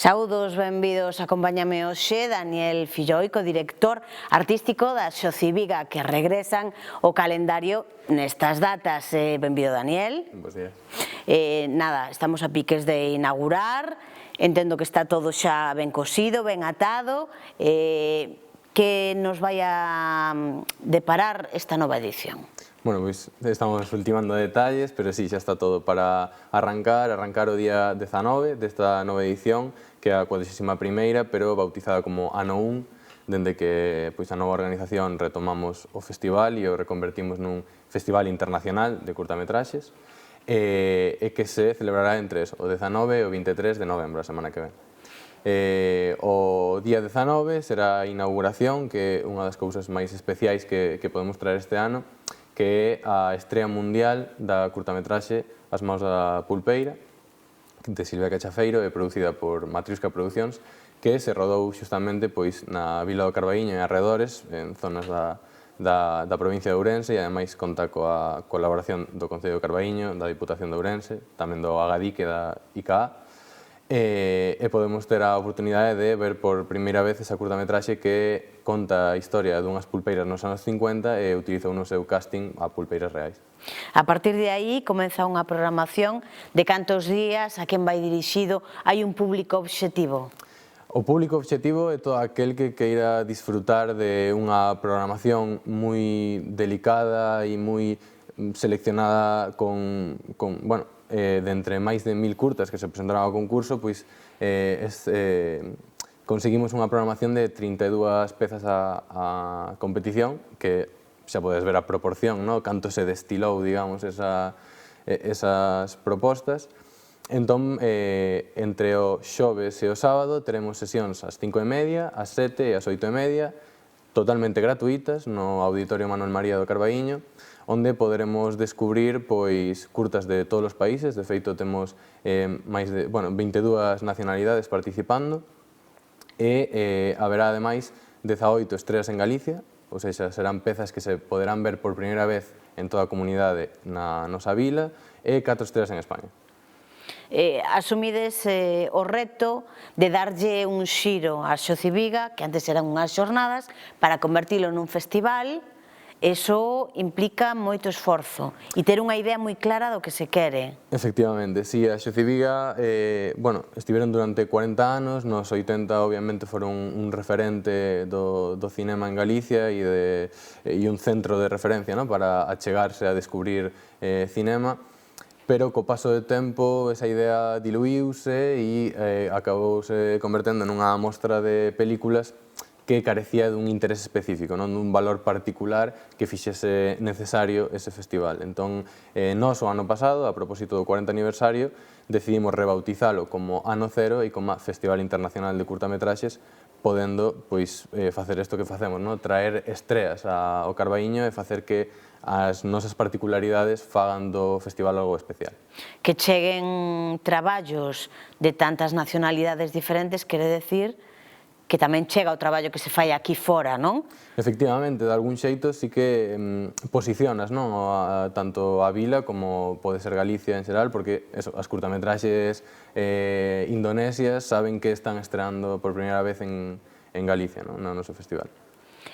Saúdos, benvidos, acompáñame hoxe Daniel Filloico, director artístico da Xociviga, que regresan o calendario nestas datas. Benvido, Daniel. Bos días. Nada, estamos a piques de inaugurar, entendo que está todo xa ben cosido, ben atado. Que nos vai a deparar esta nova edición? Bueno, pois estamos ultimando detalles, pero sí, xa está todo para arrancar o día 19 desta nova edición, que é a 41ª, pero bautizada como Ano 1, dende que pois, a nova organización retomamos o festival e o reconvertimos nun festival internacional de curtametraxes, e que se celebrará entre o 19 e o 23 de novembro, a semana que ven. O día 19 será a inauguración, que é unha das cousas máis especiais que podemos traer este ano, que é a estrea mundial da curtametraxe As mãos da pulpeira, de Silvia Cachafeiro, e producida por Matriusca Producións, que se rodou xustamente pois, na Vila do Carballiño e arredores, en zonas da provincia de Ourense, e ademais conta coa colaboración do Concello do Carballiño, da Diputación de Ourense, tamén do Agadic e da ICA, e podemos ter a oportunidade de ver por primeira vez esa curtametraxe que conta a historia dunhas pulpeiras nos anos 50 e utilizou no seu casting a pulpeiras reais. A partir de aí comeza unha programación de cantos días, a quen vai dirixido, hai un público obxectivo? O público obxectivo é todo aquel que queira disfrutar de unha programación moi delicada e moi seleccionada de entre máis de 1000 curtas que se presentaron ao concurso, pois conseguimos unha programación de 32 pezas a competición, que xa podes ver a proporción, canto se destilou, digamos, esas propostas. Entón, entre o xoves e o sábado teremos sesións ás 5:30, ás 7 e ás 8:30, totalmente gratuitas, no Auditorio Manuel María do Carballiño, onde poderemos descubrir curtas de todos os países. De feito, temos 22 nacionalidades participando, e haberá, ademais, 18 estreas en Galicia, ou seja, serán pezas que se poderán ver por primeira vez en toda a comunidade na nosa vila, e 4 estreas en España. Asumides o reto de darlle un xiro á Xociviga, que antes eran unhas xornadas, para convertilo nun festival. Eso implica moito esforzo e ter unha idea moi clara do que se quere. Efectivamente, si, a Xociviga estiveron durante 40 anos, nos 80 obviamente foron un referente do cinema en Galicia e un centro de referencia para achegarse a descubrir cinema, pero co paso do tempo esa idea diluíuse e acabouse convertendo nunha mostra de películas que carecía dun interés específico, dun valor particular que fixese necesario ese festival. Entón, nós o ano pasado, a propósito do 40 aniversario, decidimos rebautizalo como Ano Cero e como Festival Internacional de Curtametraxes, podendo facer isto que facemos, traer estreas ao Carballiño e facer que as nosas particularidades fagan do festival algo especial. Que cheguen traballos de tantas nacionalidades diferentes, quere decir que tamén chega o traballo que se fai aquí fora, non? Efectivamente, de algún xeito sí que posicionas tanto a vila como pode ser Galicia en xeral, porque as curtametraxes indonesias saben que están estreando por primeira vez en Galicia, no noso festival.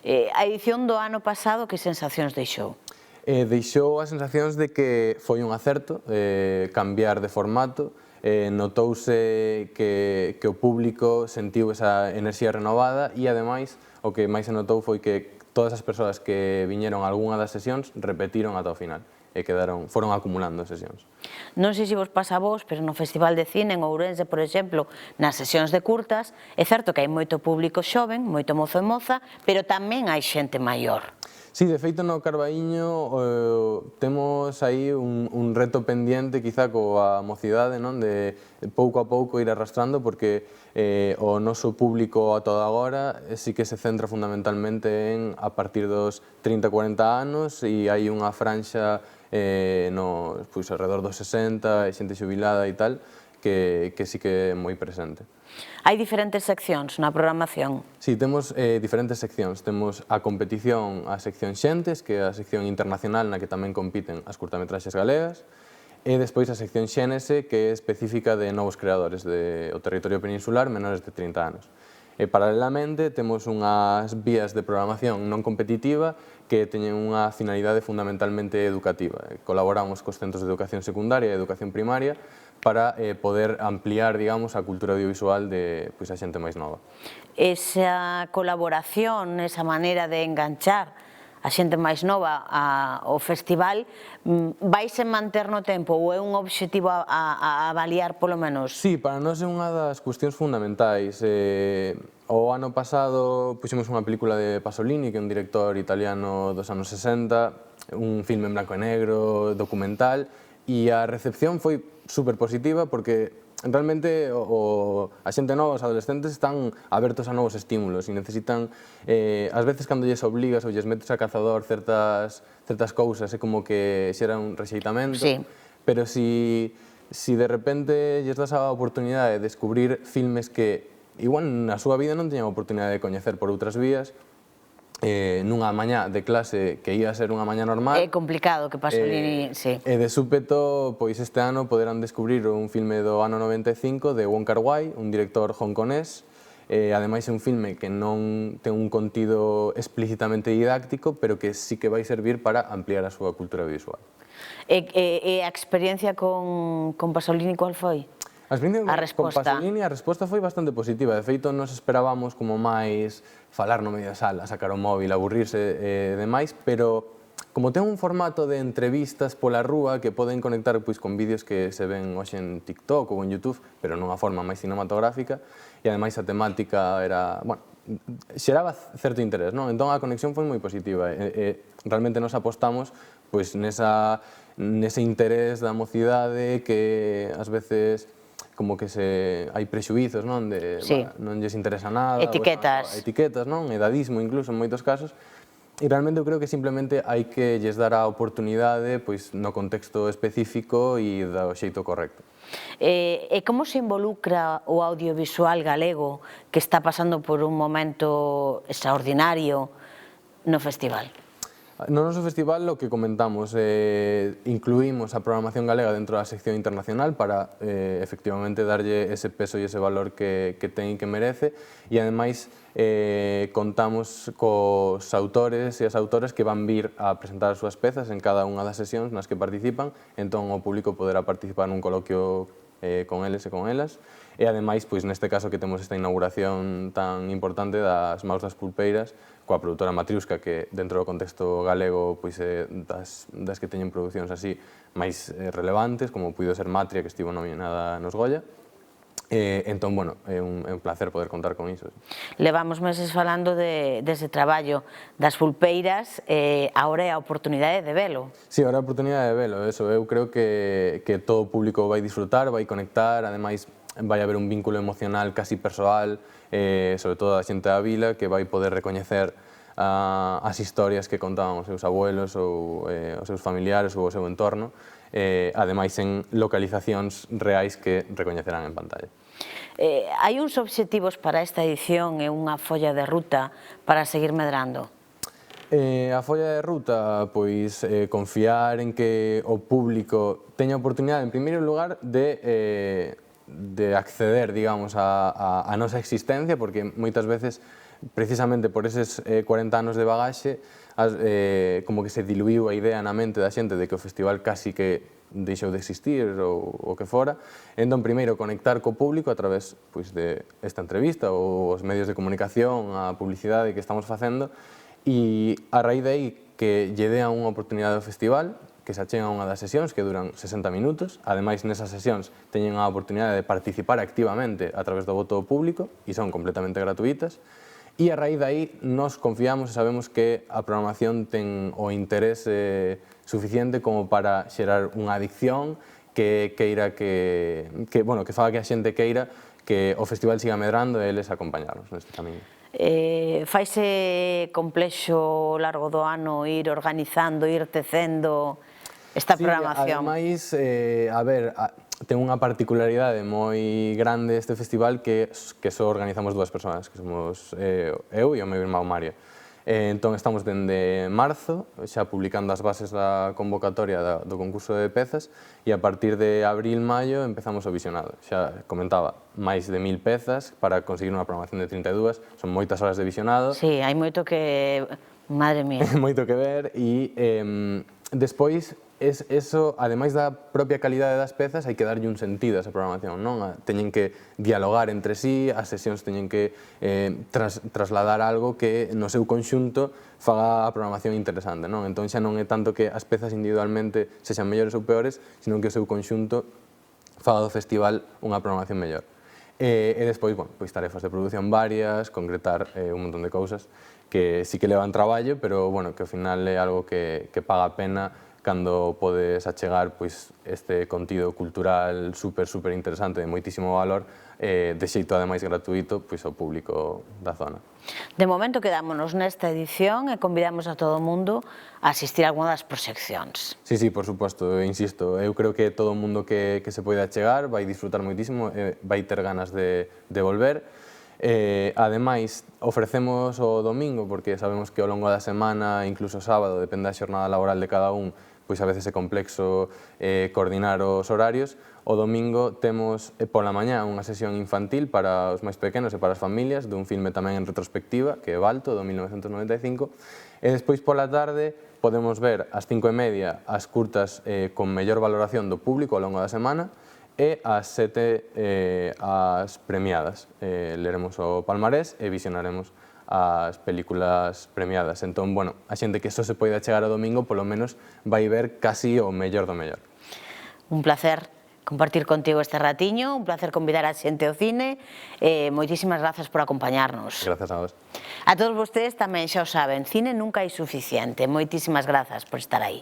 A edición do ano pasado, que sensacións deixou? Deixou as sensacións de que foi un acerto cambiar de formato. Notouse que o público sentiu esa enerxía renovada e, ademais, o que máis se notou foi que todas as persoas que viñeron a algunha das sesións repetiron ata o final e foron acumulando sesións. Non sei se vos pasa a vos, pero no Festival de Cine en Ourense, por exemplo, nas sesións de curtas, é certo que hai moito público xoven, moito mozo e moza, pero tamén hai xente maior. Sí, de feito no Carballiño temos aí un reto pendiente quizá coa mocidade, de pouco a pouco ir arrastrando, porque o noso público a toda agora sí que se centra fundamentalmente a partir dos 30-40 anos, e hai unha franxa alrededor dos 60, xente xubilada e tal, que sí que é moi presente. Hai diferentes seccións na programación? Sí, temos diferentes seccións. Temos a competición, a sección Xentes, que é a sección internacional na que tamén compiten as curtametraxes galegas. e despois a sección Xénese, que é específica de novos creadores do territorio peninsular menores de 30 anos. E, paralelamente, temos unhas vías de programación non competitiva que teñen unha finalidade fundamentalmente educativa. Colaboramos cos centros de educación secundaria e educación primaria para poder ampliar, digamos, a cultura audiovisual de a xente máis nova. Esa colaboración, esa maneira de enganchar a xente máis nova ao festival, vaise manter no tempo ou é un obxectivo a avaliar polo menos? Sí, para nós é unha das cuestións fundamentais. O ano pasado puxemos unha película de Pasolini, que é un director italiano dos anos 60, un filme en branco e negro, documental, e a recepción foi super positiva porque realmente a xente nova, os adolescentes, están abertos a novos estímulos e necesitan, ás veces, cando lles obligas ou lles metes a cazador certas cousas, é como que xera un rexeitamento, pero si de repente lles das a oportunidade de descubrir filmes que igual na súa vida non teñan a oportunidade de coñecer por outras vías, nunha mañá de clase que ia ser unha mañá normal. É complicado que Pasolini, sí. E de súpeto, pois este ano poderán descubrir un filme do ano 95 de Wong Kar-wai, un director hongkonés. Ademais é un filme que non ten un contido explícitamente didáctico, pero que sí que vai servir para ampliar a súa cultura visual. E a experiencia con Pasolini qual foi? A resposta. Con Pasolini a resposta foi bastante positiva. De feito, nos esperábamos como máis falar no medio da sala, sacar o móvil, aburrirse e demais, pero como ten un formato de entrevistas pola rúa que poden conectar con vídeos que se ven hoxe en TikTok ou en YouTube, pero nunha forma máis cinematográfica, e ademais a temática era, bueno, xeraba certo interés, non? Entón a conexión foi moi positiva e realmente nos apostamos nese interés da mocidade que ás veces como que hai prexuízos, non? Non lles interesa nada. Etiquetas. Etiquetas, non? Edadismo, incluso, en moitos casos. E realmente eu creo que simplemente hai que lles dar a oportunidade no contexto específico e do xeito correcto. E como se involucra o audiovisual galego que está pasando por un momento extraordinario no festival? No noso festival, o que comentamos, incluímos a programación galega dentro da sección internacional para efectivamente darlle ese peso e ese valor que ten e que merece, e ademais contamos cos autores e as autoras que van vir a presentar as súas pezas en cada unha das sesións nas que participan, entón o público poderá participar nun coloquio con eles e con elas, e ademais, neste caso que temos esta inauguración tan importante das Maus das Pulpeiras, coa produtora Matriusca, que dentro do contexto galego é das que teñen producións así máis relevantes, como puido ser Matria, que estivo nominada nos Goya. Entón, bueno, é un placer poder contar con iso. Levamos meses falando dese traballo das pulpeiras, agora é a oportunidade de velo. Sí, agora é a oportunidade de velo, eso. Eu creo que todo o público vai disfrutar, vai conectar, ademais vai haber un vínculo emocional casi persoal, sobre todo a xente da vila, que vai poder recoñecer as historias que contaban os seus abuelos ou os seus familiares ou o seu entorno, ademais en localizacións reais que recoñecerán en pantalla. Hai uns obxectivos para esta edición e unha folla de ruta para seguir medrando? A folla de ruta, pois, confiar en que o público teña oportunidade, en primeiro lugar, de acceder, digamos, a nosa existencia, porque moitas veces, precisamente por eses 40 anos de bagaxe, como que se diluiu a idea na mente da xente de que o festival casi que deixou de existir ou o que fora. Entón, primeiro, conectar co público a través de esta entrevista ou os medios de comunicación, a publicidade que estamos facendo, e a raíz de aí que lle dean unha oportunidade ao festival, que se achega a unha das sesións que duran 60 minutos. Ademais, nesas sesións teñen a oportunidade de participar activamente a través do voto do público e son completamente gratuitas. E a raíz de aí nos confiamos e sabemos que a programación ten o interese suficiente como para xerar unha adicción que queira que faga que a xente queira que o festival siga medrando e eles acompañarnos neste camiño. Faise complexo ao largo do ano ir organizando, ir tecendo esta programación? Sí, ademais, ten unha particularidade moi grande este festival que só organizamos dúas persoas, que somos eu e o meu irmão Mario. Entón estamos dende marzo xa publicando as bases da convocatoria do concurso de pezas e a partir de abril, maio empezamos o visionado. Xa comentaba, máis de 1000 pezas para conseguir unha programación de 32, son moitas horas de visionado. Sí, hai moito que... Madre mía. Moito que ver e despois eso, ademais da propia calidade das pezas, hai que darlle un sentido a esa programación, non? Teñen que dialogar entre sí, as sesións teñen que trasladar algo que no seu conxunto faga a programación interesante, non? Entón xa non é tanto que as pezas individualmente sexan mellores ou peores, sino que o seu conxunto faga do festival unha programación mellor. E despois, bueno, pois tarefas de produción varias, concretar un montón de cousas que sí que levan traballo, pero bueno, que ao final é algo que paga a pena cando podes achegar pois este contido cultural super interesante de moitísimo valor de xeito ademais gratuito pois ao público da zona. De momento quedámonos nesta edición e convidamos a todo o mundo a asistir a alguna das proxeccións. Sí, por suposto, insisto, eu creo que todo o mundo que se poida achegar vai disfrutar moitísimo, vai ter ganas de volver. Ademais, ofrecemos o domingo, porque sabemos que ao longo da semana, incluso o sábado, depende da xornada laboral de cada un, pois a veces é complexo coordinar os horarios. O domingo temos pola mañá unha sesión infantil para os máis pequenos e para as familias, dun filme tamén en retrospectiva, que é Balto, do 1995, e despois pola tarde podemos ver ás 5:30 as curtas con mellor valoración do público ao longo da semana, e ás 7 as premiadas. Leremos o palmarés e visionaremos as películas premiadas. Entón, bueno, a xente que só se poida chegar ao domingo, polo menos vai ver casi o mellor do mellor. Un placer compartir contigo este ratiño, un placer convidar a xente ao cine, moitísimas grazas por acompañarnos. Grazas a vos. A todos vostedes tamén xa o saben, cine nunca é suficiente. Moitísimas grazas por estar aí.